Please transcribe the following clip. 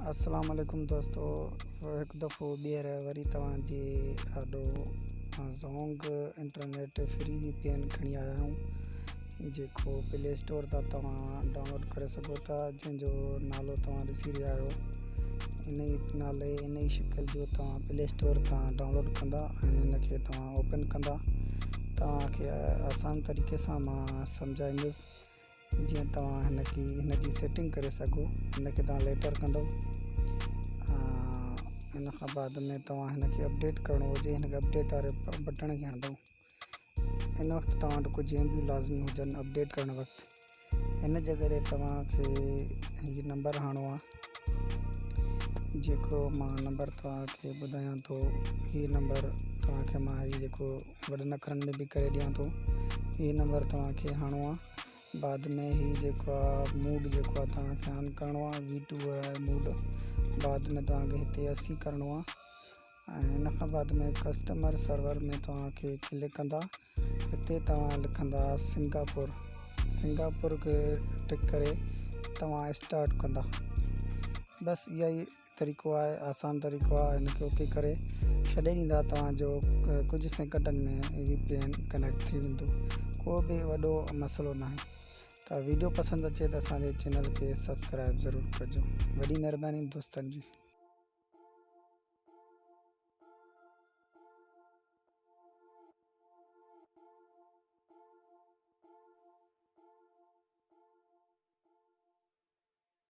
अस्सलाम वालेकुम दोस्तों, एक दफ़ो ॿीहर वरी तव्हांजे आॾो ज़ोंग इंटरनेट फ्री VPN खणी आया आहियूं, जेको प्ले स्टोर तां तव्हां डाउनलोड करे सघो था, जंहिंजो नालो तव्हां ॾिसी रहिया आहियो। इन ई नाले इन ई शिकिल जो तव्हां प्ले स्टोर तां डाउनलोड कंदा ऐं हिनखे तव्हां ओपन कंदा। तव्हांखे आसान तरीक़े सां मां सम्झाईंदुसि जीअं तव्हां हिन जी सेटिंग करे सघो। हिनखे तव्हां लेटर कंदव, इन खां बाद में तव्हां हिनखे अपडेट करिणो हुजे, हिनखे अपडेट वारे बटण खे हणंदव। इन वक़्तु तव्हां वटि कुझु MB लाज़मी हुजनि अपडेट करण वक़्तु। हिन जॻह ते तव्हांखे हीउ नंबर हणिणो आहे, जेको मां नंबर तव्हांखे ॿुधायां थो। हीउ नंबर तव्हांखे मां हीउ जेको वॾनि अखरनि में बि करे ॾियां थो, हीउ नंबर तव्हांखे हणिणो आहे। बाद में हीउ जेको आहे मूड जेको आहे तव्हांखे ऑन करिणो आहे, V2 आहे मूड। बाद में तव्हांखे हिते 80 करिणो आहे ऐं हिन खां बाद में कस्टमर सर्वर में तव्हांखे क्लिक कंदा। हिते तव्हां लिखंदा सिंगापुर खे टिक करे तव्हां स्टार्ट कंदा। बसि इहा ई तरीक़ो आहे, आसान तरीक़ो आहे। हिनखे ओके करे छॾे ॾींदा, तव्हांजो कुझु सेकंडनि में VPN कनेक्ट थी वेंदो। को बि वॾो मसइलो न आहे। त वीडियो पसंदि अचे त असांजे चैनल खे सब्सक्राइब ज़रूरु कजो। वॾी महिरबानी दोस्तनि जी।